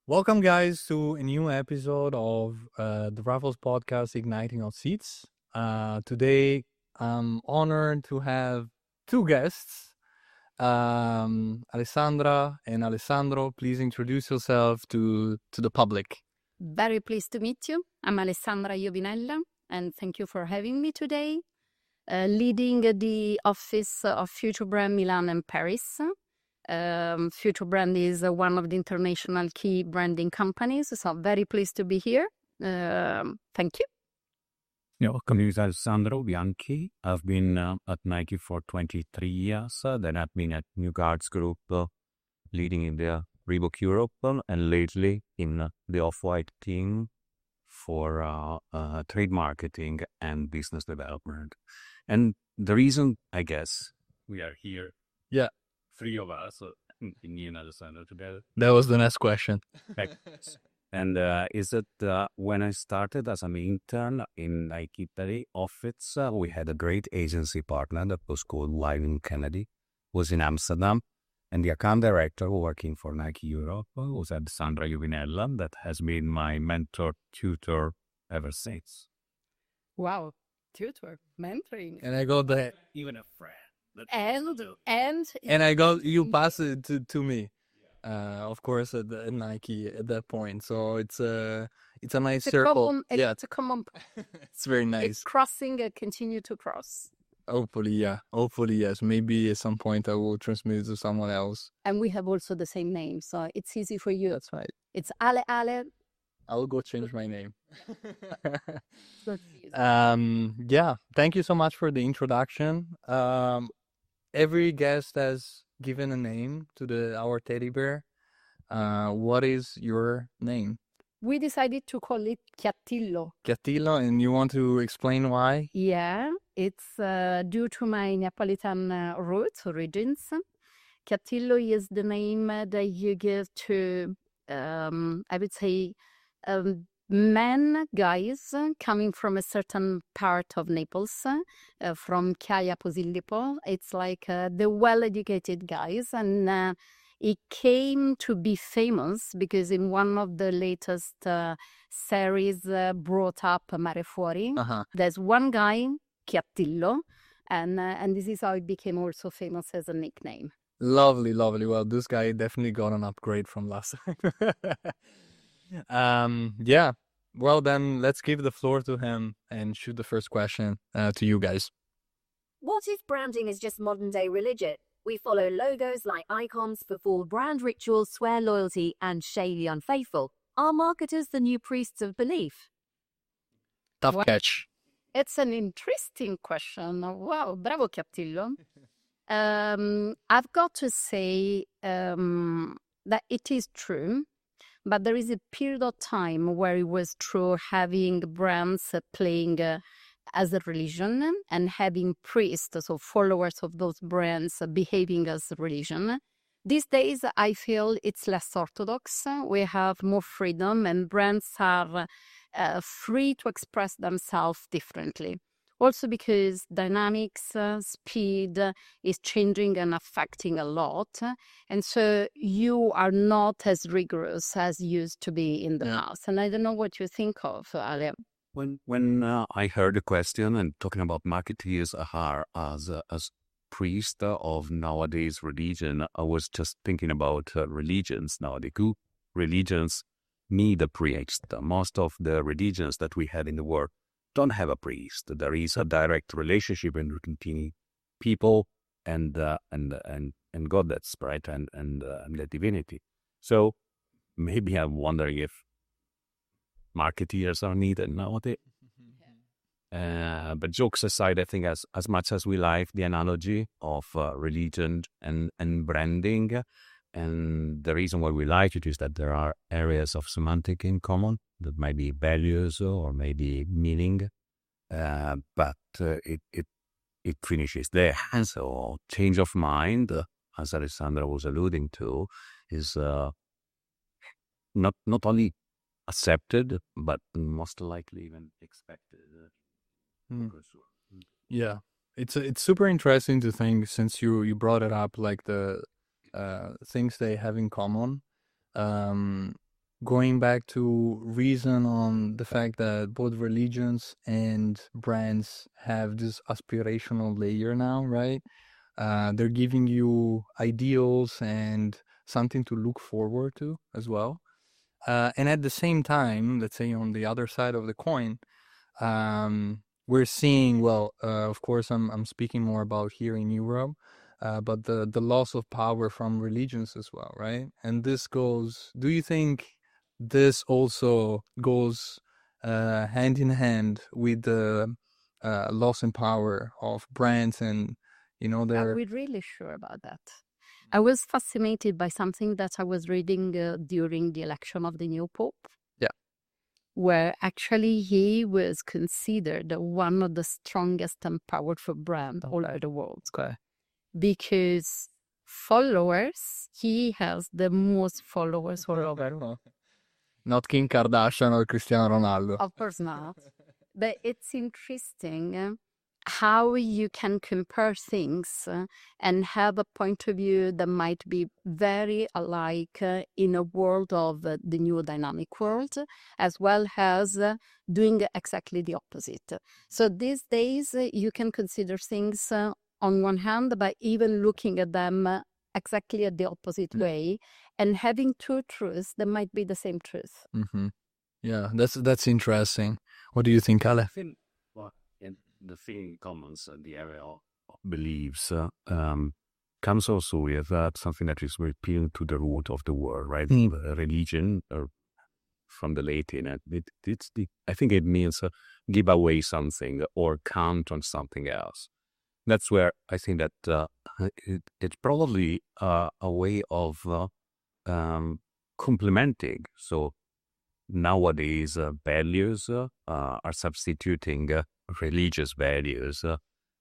Welcome, guys, to a new episode of the Raffles podcast, Igniting Hot Seats. Today, I'm honored to have two guests, Alessandra and Alessandro. Please introduce yourself to the public. Very pleased to meet you. I'm Alessandra Iovinella, and thank you for having me today. Leading the office of FutureBrand Milan and Paris. FutureBrand is one of the international key branding companies, so I'm very pleased to be here. Thank you. Welcome, this is Alessandro Bianchi. I've been at Nike for 23 years. Then I've been at New Guards Group, leading in the Reebok Europe, and lately in the Off-White team for trade marketing and business development. And the reason, I guess, we are here, three of us, me and Alessandro together. That was the next question. And is that when I started as an intern in Nike Italy office, we had a great agency partner that was called Wyvern Kennedy, was in Amsterdam. And the account director working for Nike Europe was Alessandra Iovinella, that has been my mentor, tutor ever since. Wow, tutor, mentoring. And I got the Even a friend. And I got you pass it to me. Of course, at Nike at that point. So it's a nice circle. It's a common. It's very nice. It's crossing, continue to cross. Hopefully, yeah. Hopefully, yes. Maybe at some point I will transmit it to someone else. And we have also the same name, so it's easy for you. That's right. It's Ale. I will go change my name. That's easy. Yeah. Thank you so much for the introduction. Every guest has given a name to our teddy bear. What is your name? We decided to call it Chiattillo. Chiattillo, and you want to explain why? Yeah, it's due to my Neapolitan origins. Chiattillo is the name that you give to, I would say, men, guys coming from a certain part of Naples, from Chiaia Posillipo. It's like the well-educated guys, and it came to be famous because in one of the latest series brought up Mare Fuori, there's one guy, Chiattillo, and this is how it became also famous as a nickname. Lovely, lovely. Well, this guy definitely got an upgrade from last time. Yeah. Well, then let's give the floor to him and shoot the first question to you guys. What if branding is just modern day religion? We follow logos like icons, perform brand rituals, swear loyalty, and shame the unfaithful. Are marketers the new priests of belief? Tough catch. It's an interesting question. Wow, bravo Chiattillo. I've got to say that it is true, but there is a period of time where it was true having brands playing as a religion and having priests, so followers of those brands behaving as a religion. These days, I feel it's less orthodox. We have more freedom and brands are free to express themselves differently. Also because dynamics, speed is changing and affecting a lot. And so you are not as rigorous as used to be in the past. And I don't know what you think of, Ale. When I heard the question and talking about marketeers as priest of nowadays religion, I was just thinking about religions nowadays. Religions need a priest. Most of the religions that we have in the world don't have a priest. There is a direct relationship between people and God, that's right, and the divinity. So maybe I'm wondering if marketeers are needed nowadays. But jokes aside, I think as much as we like the analogy of religion and branding, and the reason why we like it is that there are areas of semantic in common that might be values or maybe meaning, but it finishes there. And so change of mind, as Alessandra was alluding to, is not only accepted, but most likely even expected. Yeah, it's super interesting to think, since you brought it up, like the things they have in common. going back to reason on the fact that both religions and brands have this aspirational layer now, right? They're giving you ideals and something to look forward to as well. And at the same time, let's say on the other side of the coin, we're seeing, well, of course, I'm speaking more about here in Europe, but the loss of power from religions as well, right? And this goes, do you think this also goes hand in hand with the loss in power of brands and, Are their... we really sure about that? I was fascinated by something that I was reading during the election of the new Pope. Yeah. Where actually he was considered one of the strongest and powerful brands all over the world. Okay. Because followers, he has the most followers all over. Not Kim Kardashian or Cristiano Ronaldo. Of course not. But it's interesting how you can compare things and have a point of view that might be very alike in a world of the new dynamic world, as well as doing exactly the opposite. So these days, you can consider things on one hand, by even looking at them exactly at the opposite way and having two truths that might be the same truth. Mm-hmm. Yeah, that's interesting. What do you think, Ale? I think the thing commons in the area of beliefs comes also with something that is very appealing to the root of the word, right? Religion, or from the Latin, I think it means give away something or count on something else. That's where I think that it's probably a way of complementing. So nowadays, values are substituting religious values,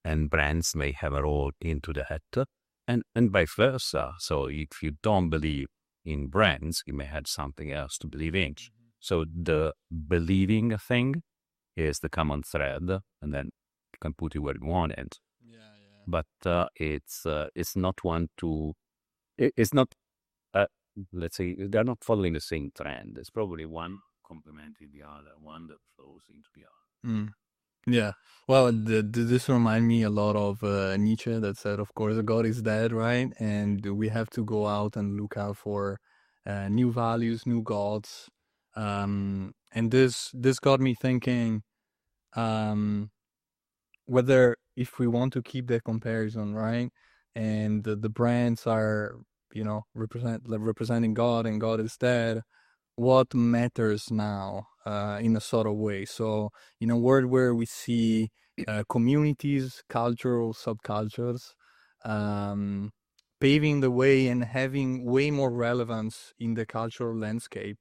and brands may have a role into that, and vice versa. So if you don't believe in brands, you may have something else to believe in. So the believing thing is the common thread, and then you can put it where you want it. But it's not one to. It's not. Let's say they're not following the same trend. It's probably one complementing the other, one that flows into the other. Yeah. Well, this remind me a lot of Nietzsche that said, of course, God is dead, right? And we have to go out and look out for new values, new gods. And this got me thinking whether if we want to keep the comparison, right? And the brands are, representing God and God is dead. What matters now in a sort of way? So in a world where we see communities, cultural subcultures, paving the way and having way more relevance in the cultural landscape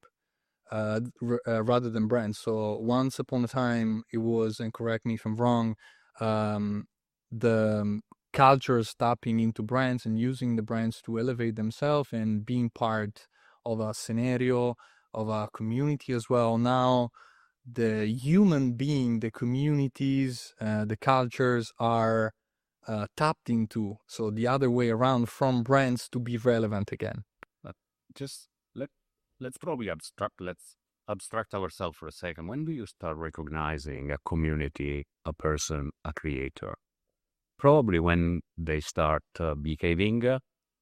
rather than brands. So once upon a time, it was, and correct me if I'm wrong, the cultures tapping into brands and using the brands to elevate themselves and being part of a scenario, of a community as well. Now, the human being, the communities, the cultures are tapped into. So the other way around, from brands to be relevant again. Just let's probably abstract ourselves for a second. When do you start recognizing a community, a person, a creator? Probably when they start behaving,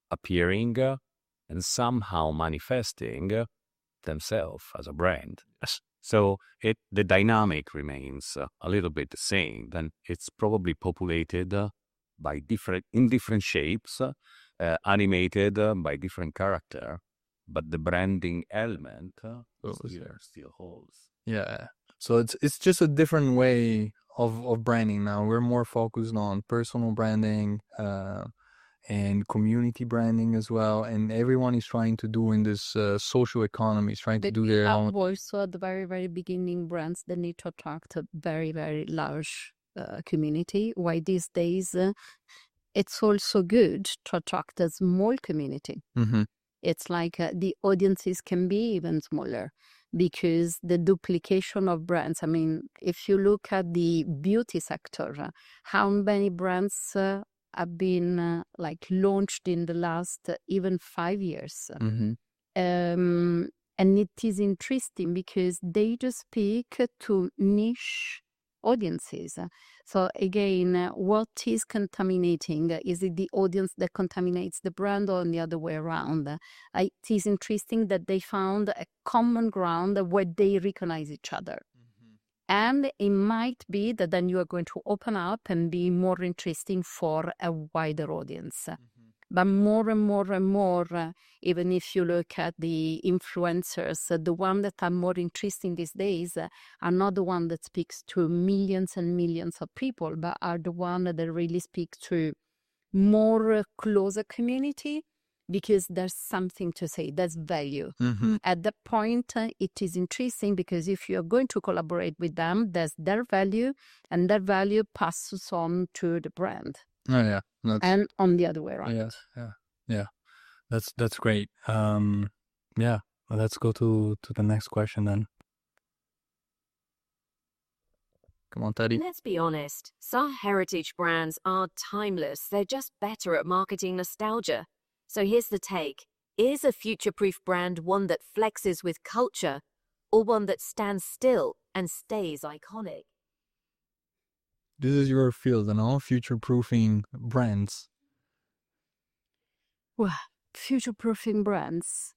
appearing, and somehow manifesting themselves as a brand. So the dynamic remains a little bit the same. Then it's probably populated by different shapes, animated by different character, but the branding element still holds. Yeah. So it's just a different way of branding now. We're more focused on personal branding and community branding as well. And everyone is trying to do in this social economy, is trying to do their own. Also, at the very, very beginning, brands that need to attract a very, very large community. Why these days, it's also good to attract a small community. Mm-hmm. It's like the audiences can be even smaller because the duplication of brands. I mean, if you look at the beauty sector, how many brands have been launched in the last even 5 years? Mm-hmm. And it is interesting because they do speak to niche audiences. So again, what is contaminating? Is it the audience that contaminates the brand or the other way around? It is interesting that they found a common ground where they recognize each other. And it might be that then you are going to open up and be more interesting for a wider audience. But more and more and more, even if you look at the influencers, the ones that are more interesting these days are not the one that speaks to millions and millions of people, but are the one that really speak to more closer community, because there's something to say, there's value. At that point, it is interesting because if you're going to collaborate with them, there's their value, and their value passes on to the brand. Oh yeah, And on the other way around. yes, yeah. That's great. Yeah. Well, let's go to the next question then. Come on, Teddy. Let's be honest, some heritage brands are timeless. They're just better at marketing nostalgia. So here's the take. Is a future-proof brand one that flexes with culture, or one that stands still and stays iconic? This is your field, future-proofing brands. Well, future-proofing brands.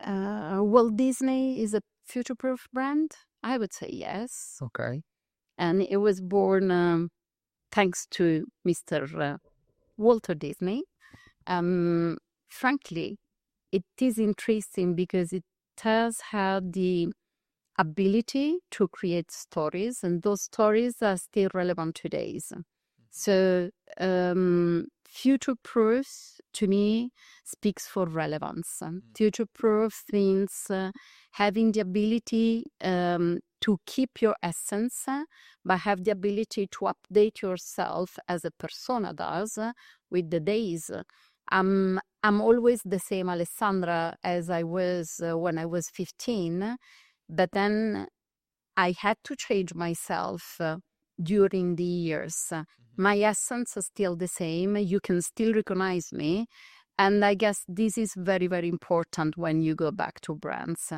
Walt Disney is a future-proof brand? I would say yes. Okay. And it was born thanks to Mr. Walter Disney. Frankly, it is interesting because it has had the ability to create stories, and those stories are still relevant today. So future-proof, to me, speaks for relevance. Future-proof means having the ability to keep your essence, but have the ability to update yourself as a persona does with the days. I'm always the same Alessandra as I was when I was 15, but then I had to change myself during the years. My essence is still the same. You can still recognize me. And I guess this is very, very important when you go back to brands.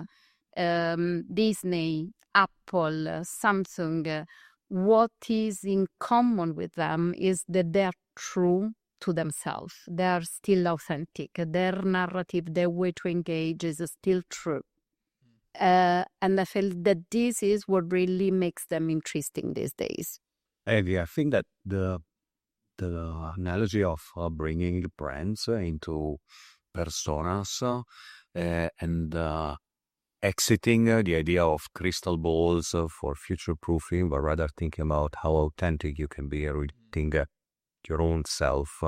Disney, Apple, Samsung, what is in common with them is that they're true to themselves. They are still authentic. Their narrative, their way to engage is still true. And I feel that this is what really makes them interesting these days. I think that the analogy of bringing brands into personas and exiting the idea of crystal balls for future proofing, but rather thinking about how authentic you can be, reading your own self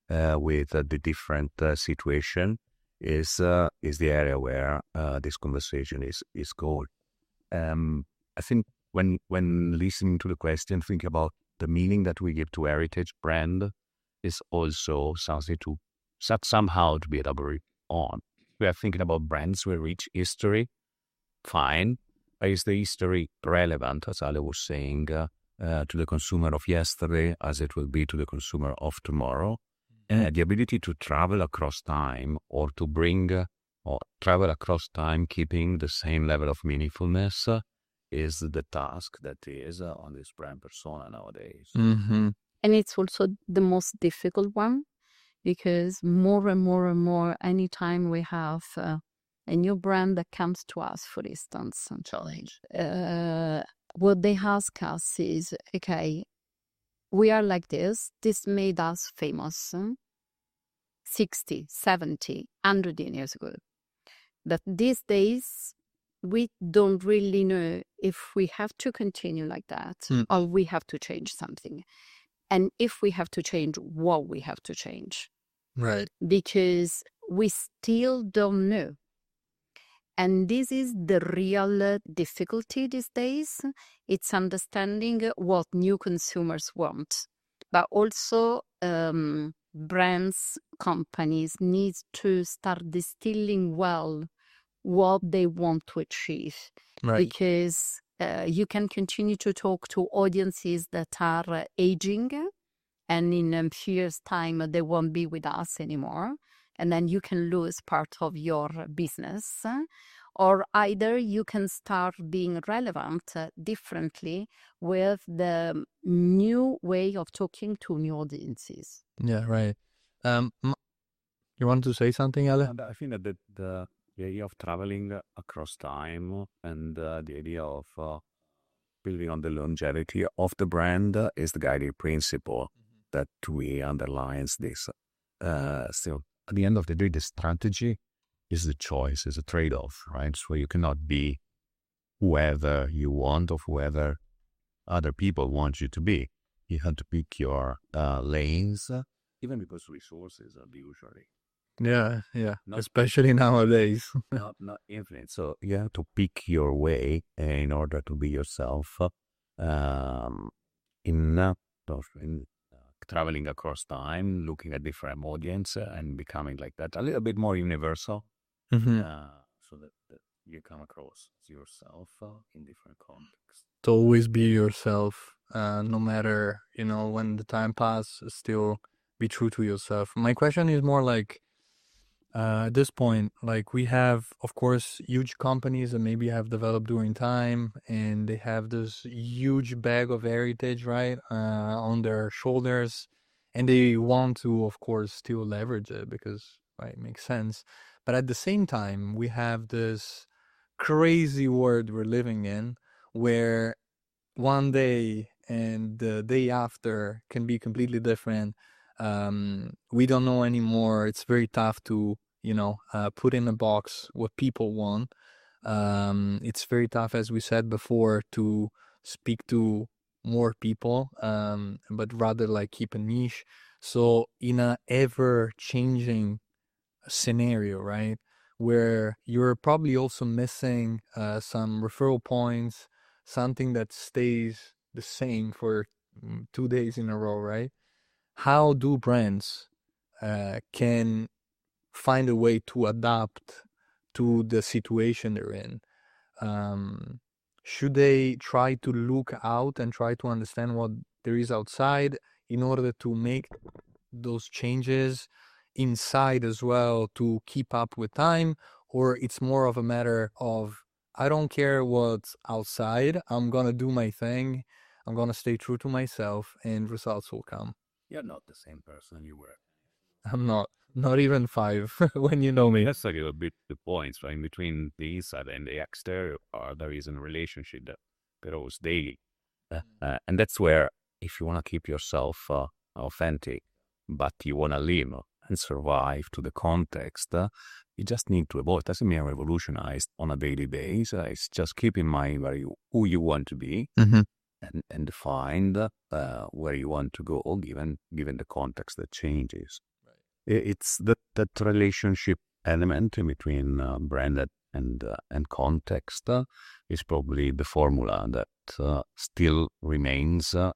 with the different situation is the area where this conversation is going. I think when listening to the question, think about the meaning that we give to heritage brand is also something to somehow to be elaborated on. We are thinking about brands with rich history, fine. But is the history relevant, as Ale was saying, to the consumer of yesterday as it will be to the consumer of tomorrow? The ability to travel across time or to bring or travel across time keeping the same level of meaningfulness is the task that is on this brand persona nowadays. And it's also the most difficult one, because more and more and more, anytime we have a new brand that comes to us, for instance, challenge, what they ask us is, okay, we are like this made us famous 60, 70, 100 years ago. But these days, we don't really know if we have to continue like that or we have to change something. And if we have to change, what we have to change. Right. Because we still don't know. And this is the real difficulty these days. It's understanding what new consumers want. But also brands, companies need to start distilling well what they want to achieve. Right. Because you can continue to talk to audiences that are aging, and in a few years' time, they won't be with us anymore. And then you can lose part of your business. or either you can start being relevant differently with the new way of talking to new audiences. Yeah, right. You want to say something, Ale? And I think that the idea of traveling across time and the idea of building on the longevity of the brand is the guiding principle that we underlines this. So at the end of the day, the strategy is the choice, is a trade-off, right? So you cannot be whoever you want or whoever other people want you to be. You have to pick your lanes, even because resources are usually Yeah, not especially nowadays. not infinite. So you have to pick your way in order to be yourself in traveling across time, looking at different audience and becoming like that, a little bit more universal, Mhm. so that you come across yourself in different contexts. To always be yourself, no matter, when the time passes, still be true to yourself. My question is more like, at this point, like we have, of course, huge companies that maybe have developed during time and they have this huge bag of heritage, right, on their shoulders. And they want to, of course, still leverage it because, right, it makes sense. But at the same time, we have this crazy world we're living in where one day and the day after can be completely different. We don't know anymore. It's very tough to, put in a box what people want. It's very tough, as we said before, to speak to more people, but rather like keep a niche. So in a ever changing scenario, right, where you're probably also missing some referral points, something that stays the same for 2 days in a row, right? How do brands can find a way to adapt to the situation they're in? Should they try to look out and try to understand what there is outside in order to make those changes inside as well to keep up with time? Or it's more of a matter of, I don't care what's outside, I'm gonna do my thing, I'm gonna stay true to myself, and results will come? You're not the same person you were. I'm not even 5 when you know me. That's like a bit the points, right? In between the inside and the exterior, there is a relationship that grows daily. And that's where, if you want to keep yourself authentic, but you want to live and survive to the context, you just need to evolve. It doesn't mean revolutionize on a daily basis. It's just keep in mind who you want to be and define where you want to go, given the context that changes. It's that relationship element in between brand and context is probably the formula that still remains as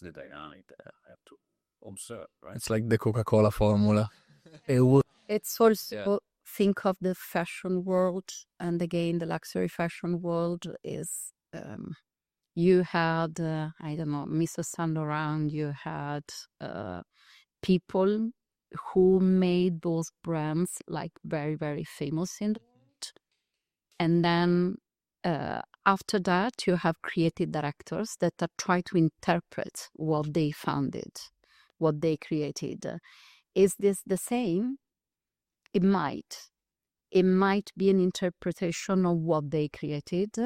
the dynamic that I have to observe, right? It's like the Coca-Cola formula. It's also think of the fashion world, and again, the luxury fashion world is you had I don't know, Mr. Saint Laurent, you had people who made those brands like very, very famous in the world. And then after that, you have creative directors that are trying to interpret what they founded, what they created. Is this the same? It might. It might be an interpretation of what they created,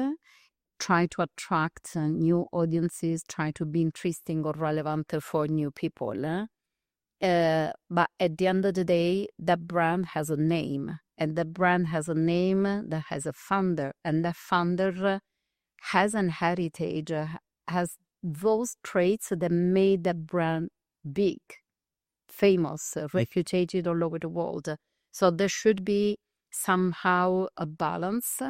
try to attract new audiences, try to be interesting or relevant for new people. But at the end of the day, that brand has a name, and the brand has a name that has a founder, and that founder has an heritage, has those traits that made that brand big, famous, reputed all over the world. So there should be somehow a balance.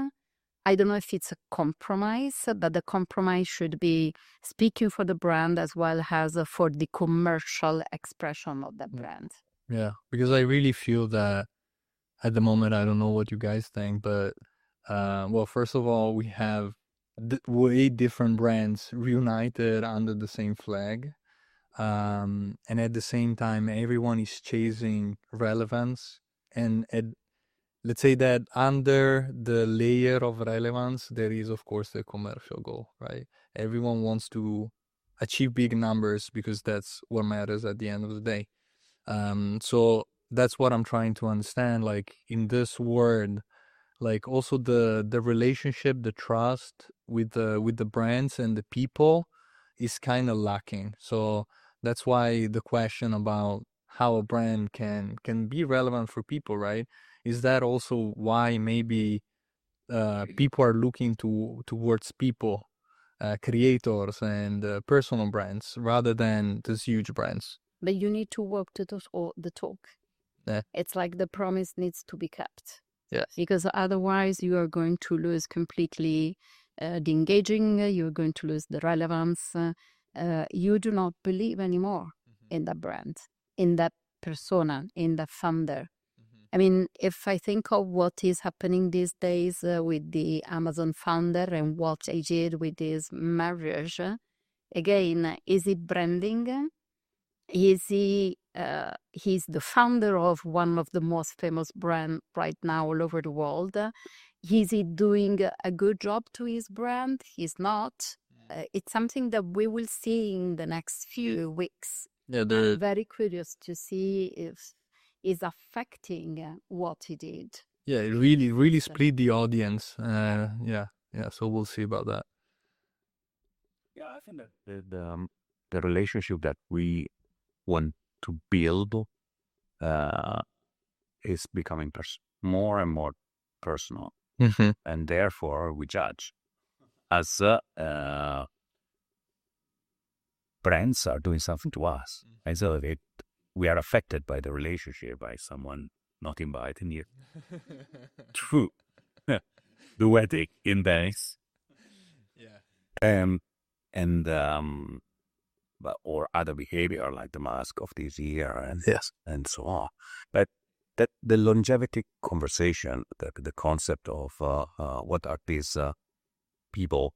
I don't know if it's a compromise, but the compromise should be speaking for the brand as well as for the commercial expression of that brand. Yeah, because I really feel that at the moment, I don't know what you guys think, but well, first of all, we have way different brands reunited under the same flag. And at the same time, everyone is chasing relevance. And let's say that under the layer of relevance, there is, of course, the commercial goal, right? Everyone wants to achieve big numbers because that's what matters at the end of the day. So that's what I'm trying to understand. Like in this world, like also the relationship, the trust with the brands and the people is kind of lacking. So that's why the question about how a brand can be relevant for people, right? Is that also why maybe people are looking towards people, creators and personal brands rather than these huge brands? But you need to walk to the talk. Yeah. It's like the promise needs to be kept. Yes. Because otherwise you are going to lose completely the engaging, you're going to lose the relevance. You do not believe anymore in that brand, in that persona, in the founder. I mean, if I think of what is happening these days with the Amazon founder and what he did with his marriage, again, is it branding? Is he? He's the founder of one of the most famous brands right now all over the world. Is he doing a good job to his brand? He's not. It's something that we will see in the next few weeks. Yeah, I'm very curious to see if it's affecting what he did. Yeah, it really split the audience. Yeah. So we'll see about that. Yeah, I think that the relationship that we want to build is becoming more and more personal, and therefore we judge as brands are doing something to us, and so we are affected by the relationship by someone not inviting you to the wedding in Venice. Or other behavior like the mask of this year and so on. But that the longevity conversation, the concept of what are these people,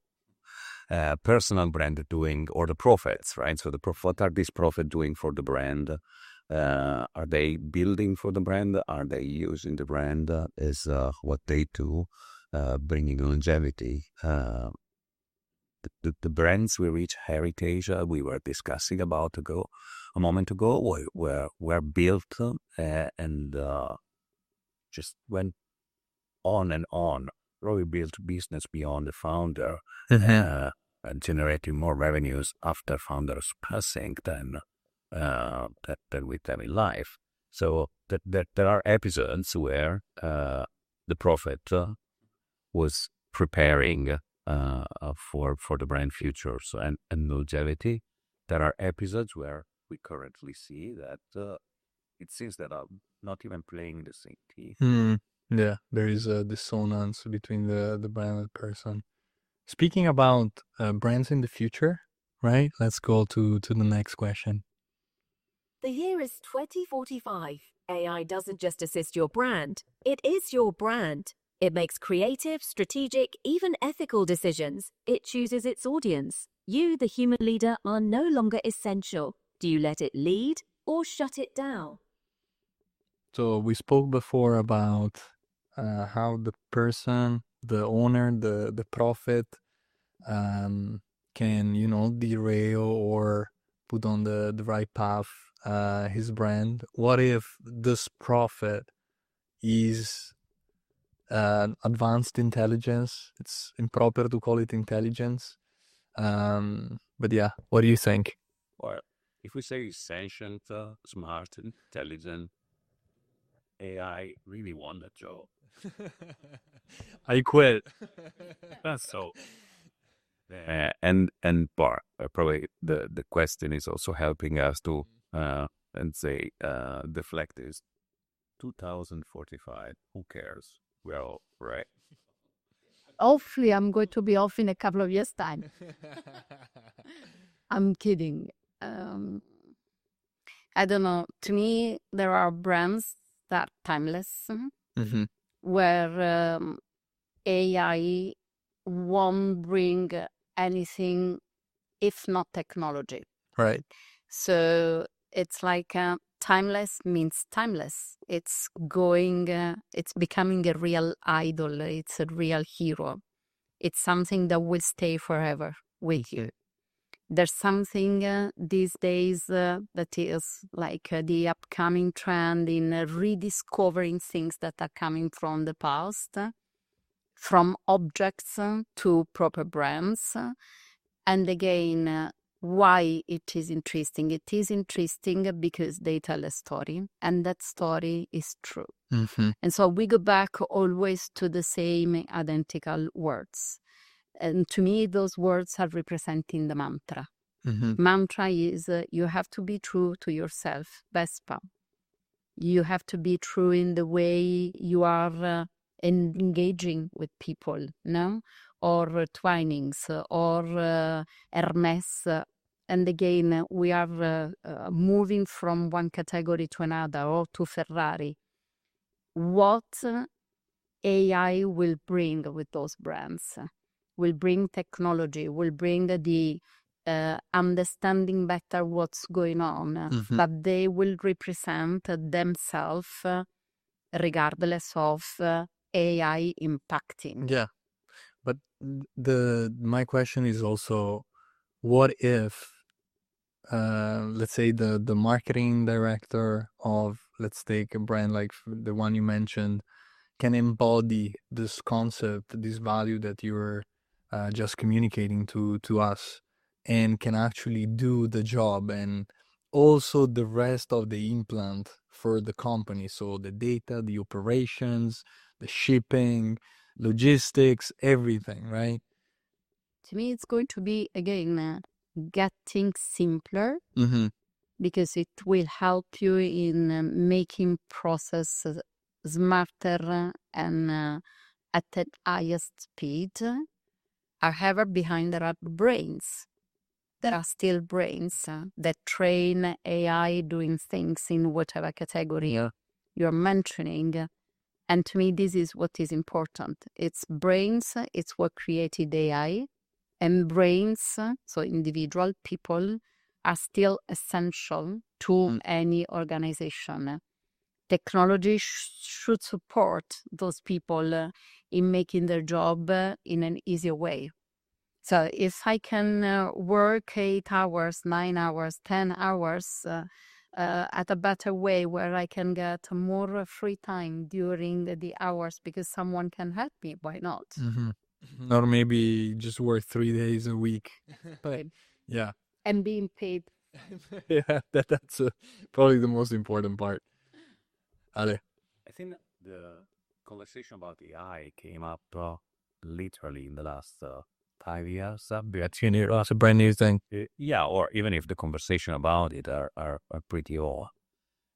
personal brand doing, or the profits, right? So what are these profits doing for the brand? Are they building for the brand? Are they using the brand? Is what they do bringing longevity? The brands we reach heritage we were discussing about a moment ago were built and just went on and on. Really built business beyond the founder and generating more revenues after founders passing than with them in life. So that there are episodes where the prophet was preparing for the brand futures and longevity. There are episodes where we currently see that it seems that are not even playing the same team. Yeah, there is a dissonance between the brand and person. Speaking about brands in the future, right? Let's go to the next question. The year is 2045. AI doesn't just assist your brand, it is your brand. It makes creative, strategic, even ethical decisions. It chooses its audience. You, the human leader, are no longer essential. Do you let it lead or shut it down? So we spoke before about how the person, the owner, the prophet can, derail or put on the right path his brand. What if this prophet is advanced intelligence? It's improper to call it intelligence. But yeah, what do you think? Well, if we say sentient, smart, intelligent, AI really won that job. I quit. That's so. And probably the question is also helping us to and say deflect this 2045. Who cares? We're all right. Hopefully, I'm going to be off in a couple of years' time. I'm kidding. I don't know. To me, there are brands that are timeless, where AI won't bring anything if not technology. Right. So it's like timeless means timeless. It's going, it's becoming a real idol. It's a real hero. It's something that will stay forever with you. There's something these days that is like the upcoming trend in rediscovering things that are coming from the past, from objects to proper brands. And again, why it is interesting? It is interesting because they tell a story, and that story is true. And so we go back always to the same identical words. And to me, those words are representing the mantra. Mantra is you have to be true to yourself, Vespa. You have to be true in the way you are engaging with people, no? Or Twinings, or Hermes. And again, we are moving from one category to another, or to Ferrari. What AI will bring with those brands? Will bring technology, will bring the understanding better what's going on, but they will represent themselves regardless of AI impacting. Yeah. But my question is also, what if, let's say the marketing director of, let's take a brand like the one you mentioned, can embody this concept, this value that you're just communicating to us, and can actually do the job and also the rest of the implant for the company. So the data, the operations, the shipping, logistics, everything, right? To me, it's going to be, again, getting simpler because it will help you in making process smarter and at the highest speed. However, behind there are brains. There are still brains that train AI doing things in whatever category you're mentioning. And to me, this is what is important. It's brains, it's what created AI. And brains, so individual people, are still essential to any organization. Technology should support those people in making their job in an easier way. So if I can work 8 hours, 9 hours, 10 hours at a better way where I can get more free time during the hours because someone can help me, why not? Or maybe just work 3 days a week. Right. Yeah. And being paid. Yeah, that's probably the most important part. Ale. I think the conversation about AI came up literally in the last 5 years. It's a brand new thing. Yeah, or even if the conversation about it are pretty old.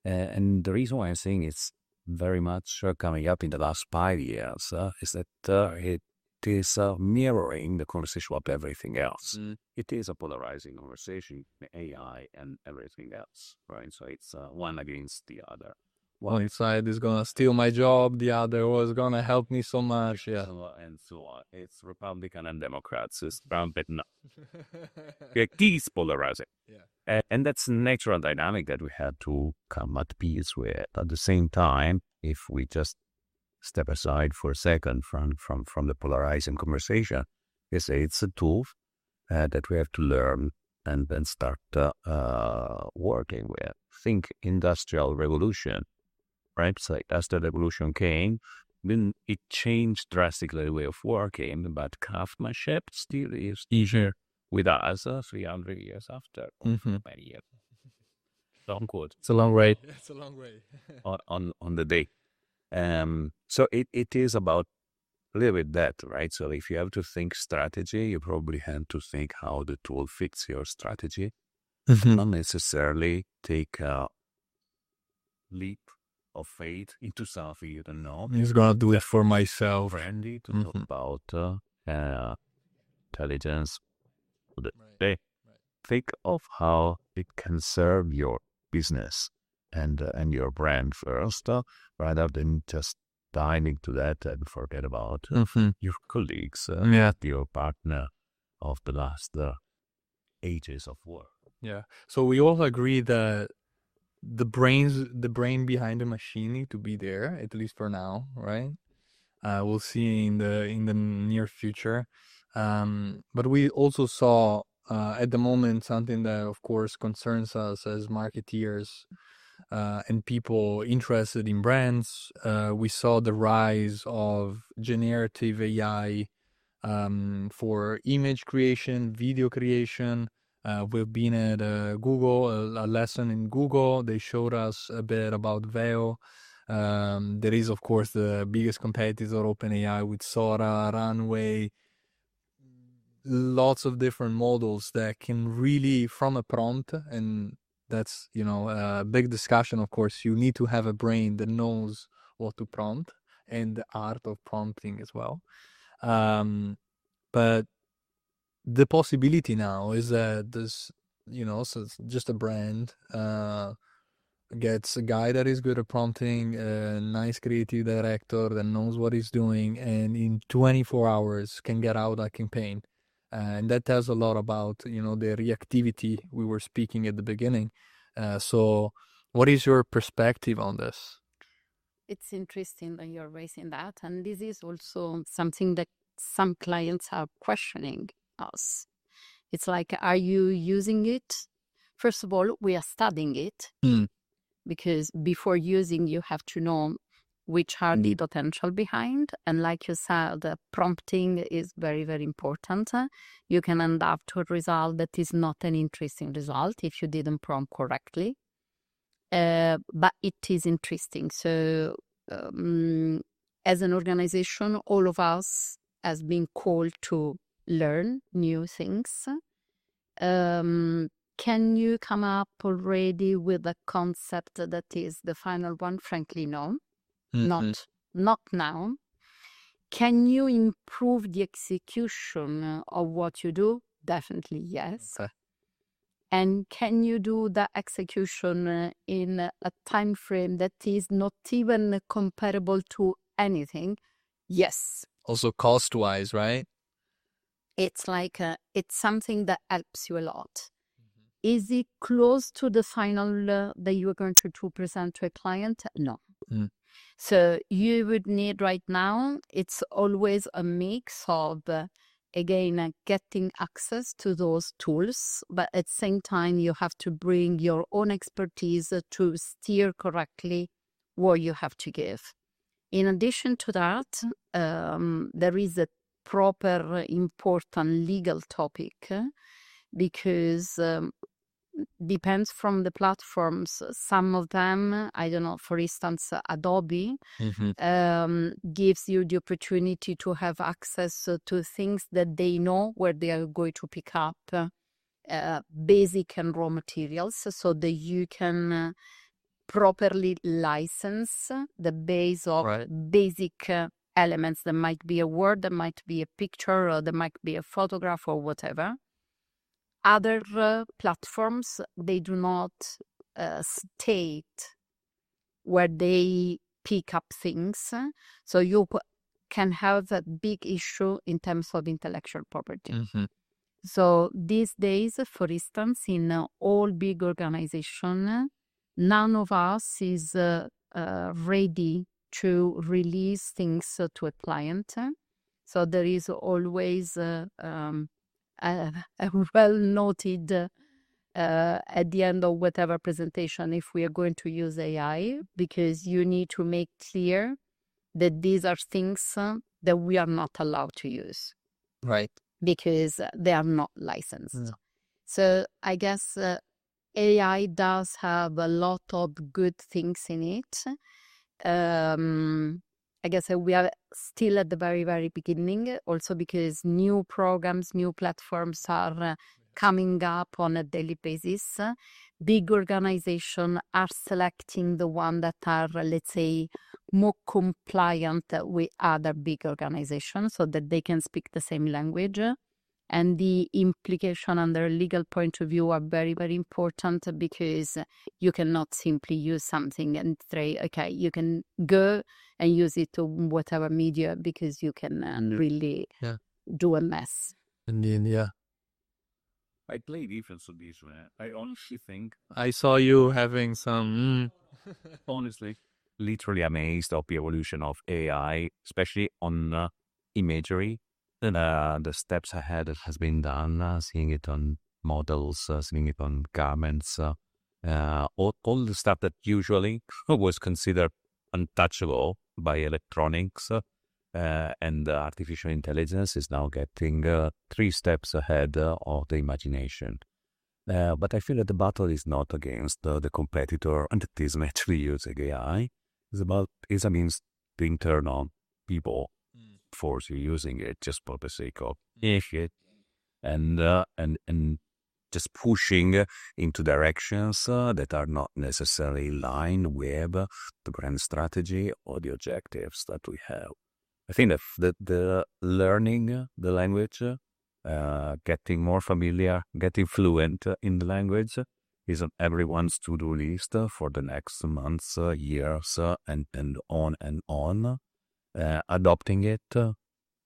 And the reason why I'm saying it's very much coming up in the last 5 years is that it is mirroring the conversation about everything else. It is a polarizing conversation, AI and everything else, right? So it's one against the other. One side is gonna steal my job, the other was gonna help me so much. Yeah. And so on. It's Republican and Democrats. It's Trump and no. It is polarizing. Yeah. And that's a natural dynamic that we had to come at peace with. At the same time, if we just step aside for a second from the polarizing conversation, you say it's a tool that we have to learn and then start working with. Think industrial revolution, right? So industrial revolution came, then it changed drastically the way of working, but craftsmanship still is easier with us 300 years after, many years. Long quote. It's a long way. It's a long way. on the day. So it is about a little bit that, right? So if you have to think strategy, you probably have to think how the tool fits your strategy. Not necessarily take a leap of faith into something you don't know. I'm just gonna do it for myself. Friendly to talk about intelligence. Right. Think of how it can serve your business and your brand first, rather than just dive into that and forget about your colleagues, your partner of the last ages of work. Yeah. So we all agree that the brain behind the machine need to be there, at least for now, right? We'll see in the near future. But we also saw at the moment something that, of course, concerns us as marketeers and people interested in brands. We saw the rise of generative AI for image creation, video creation. We've been at Google, a lesson in Google. They showed us a bit about Veo. There is, of course, the biggest competitor, OpenAI, with Sora, Runway, lots of different models that can really, from a prompt, and that's, a big discussion, of course, you need to have a brain that knows what to prompt and the art of prompting as well. But the possibility now is that this, so it's just a brand, gets a guy that is good at prompting, a nice creative director that knows what he's doing, and in 24 hours can get out a campaign. And that tells a lot about, the reactivity we were speaking at the beginning. So what is your perspective on this? It's interesting that you're raising that. And this is also something that some clients are questioning us. It's like, are you using it? First of all, we are studying it because before using, you have to know which are the potential behind. And like you said, prompting is very, very important. You can end up to a result that is not an interesting result if you didn't prompt correctly. But it is interesting. So as an organization, all of us has been called to learn new things. Can you come up already with a concept that is the final one? Frankly, no. Not now. Can you improve the execution of what you do? Definitely yes. Okay. And can you do the execution in a time frame that is not even comparable to anything? Yes. Also cost-wise, right? It's like it's something that helps you a lot. Is it close to the final that you are going to present to a client? No. So you would need right now, it's always a mix of, again, getting access to those tools, but at the same time, you have to bring your own expertise to steer correctly what you have to give. In addition to that, there is a proper important legal topic because depends from the platforms. Some of them, I don't know, for instance, Adobe gives you the opportunity to have access to things that they know where they are going to pick up basic and raw materials so that you can properly license the base of basic elements. That might be a word, that might be a picture, or that might be a photograph or whatever. Other platforms, they do not state where they pick up things. So you can have a big issue in terms of intellectual property. So these days, for instance, in all big organizations, none of us is ready to release things to a client. So there is always a well noted at the end of whatever presentation if we are going to use AI, because you need to make clear that these are things that we are not allowed to use. Right. Because they are not licensed. So I guess AI does have a lot of good things in it. I guess we are still at the very, very beginning, also because new programs, new platforms are coming up on a daily basis. Big organizations are selecting the ones that are, let's say, more compliant with other big organizations so that they can speak the same language. And the implication under a legal point of view are very, very important, because you cannot simply use something and say, okay, you can go and use it to whatever media, because you can really do a mess. Indeed, yeah. I play defense on this one. I honestly think, I saw you having some. honestly, literally amazed of the evolution of AI, especially on imagery. The steps ahead that has been done, seeing it on models, seeing it on garments, all the stuff that usually was considered untouchable by electronics and artificial intelligence is now getting 3 steps ahead of the imagination. But I feel that the battle is not against the competitor and that is actually using AI. It's a means to turn on people force you using it just for the sake of it and just pushing into directions that are not necessarily in line with the brand strategy or the objectives that we have. I think that the learning the language, getting more familiar, getting fluent in the language is on everyone's to-do list for the next months, years, and on and on. Adopting it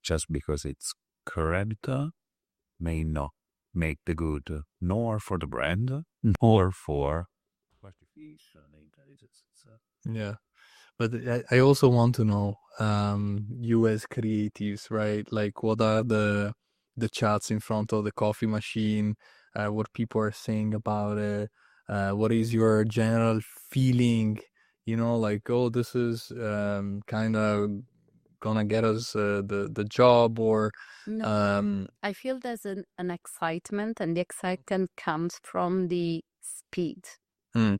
just because it's correct may not make the good nor for the brand nor for artificial intelligence. Yeah. But I also want to know, you as creatives, right? Like, what are the chats in front of the coffee machine? What people are saying about it? What is your general feeling? You know, like, oh, this is kind of gonna get us the job, or No, I feel there's an excitement, and the excitement comes from the speed. Hmm.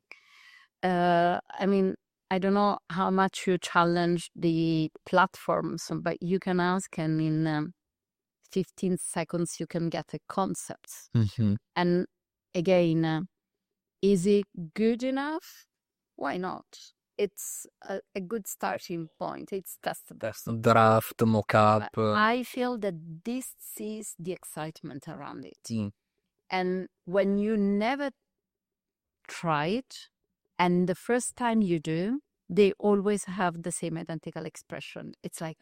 I mean, I don't know how much you challenge the platforms, but you can ask, and in 15 seconds you can get a concept. Mhm. And again, is it good enough? Why not? It's a good starting point. It's testable. That's the draft, the mock-up. But I feel that this is the excitement around it. And when you never try it, and the first time you do, they always have the same identical expression. It's like,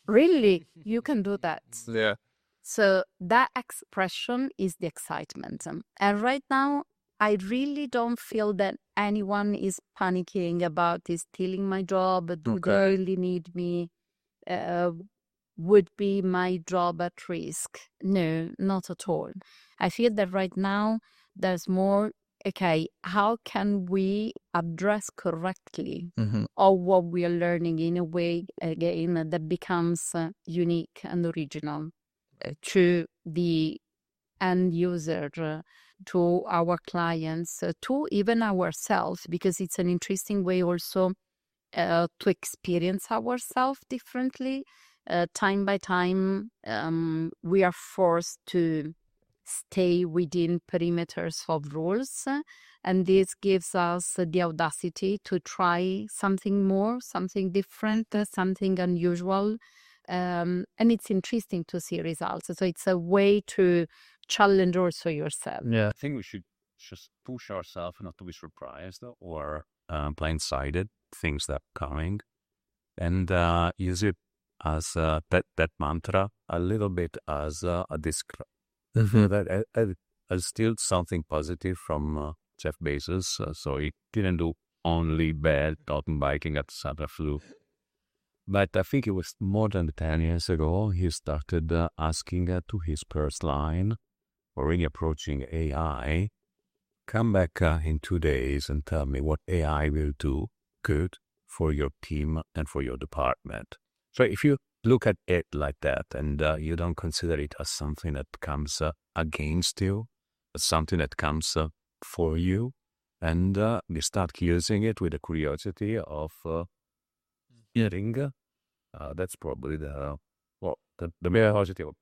really, you can do that. Yeah. So that expression is the excitement. And right now, I really don't feel that anyone is panicking about is stealing my job. Do they Okay. really need me? Would be my job at risk? No, not at all. I feel that right now there's more, okay, how can we address correctly Mhm. all what we are learning in a way, again, that becomes unique and original to the end user, to our clients, to even ourselves, because it's an interesting way also to experience ourselves differently. Time by time, we are forced to stay within perimeters of rules, and this gives us the audacity to try something more, something different, something unusual. And it's interesting to see results. So it's a way to challenge also yourself. Yeah. I think we should just push ourselves not to be surprised or blindsided things that are coming, and use it as that mantra a little bit as a that as still something positive from Jeff Bezos. So he didn't do only bad mountain biking at Santa Flu. But I think it was more than 10 years ago he started asking to his first line, or really approaching AI, come back in 2 days and tell me what AI will do good for your team and for your department. So if you look at it like that and you don't consider it as something that comes against you, but something that comes for you, and you start using it with the curiosity of hearing, that's probably the positive.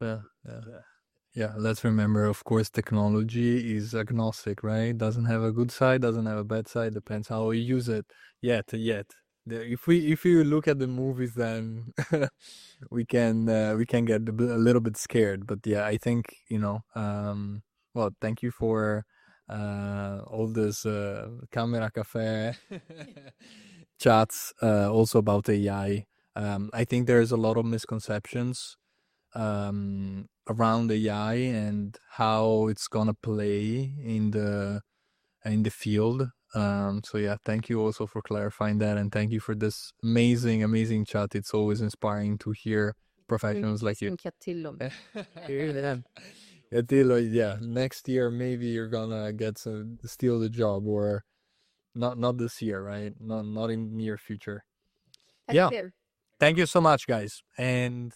Yeah, let's remember, of course, technology is agnostic, right? Doesn't have a good side, doesn't have a bad side, depends how you use it. Yet. If you look at the movies, then we can get a little bit scared. But yeah, I think, well, thank you for all this Camera Cafe chats also about AI. I think there's a lot of misconceptions around AI and how it's gonna play in the field. So yeah, thank you also for clarifying that, and thank you for this amazing chat. It's always inspiring to hear professionals like you. Attillo. Attilo, yeah, next year maybe you're gonna steal the job, or not this year, right? Not in near future. Yeah. Thank you so much, guys, and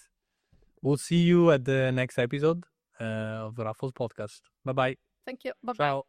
we'll see you at the next episode of the Raffles podcast. Bye bye. Thank you. Bye-bye. Ciao.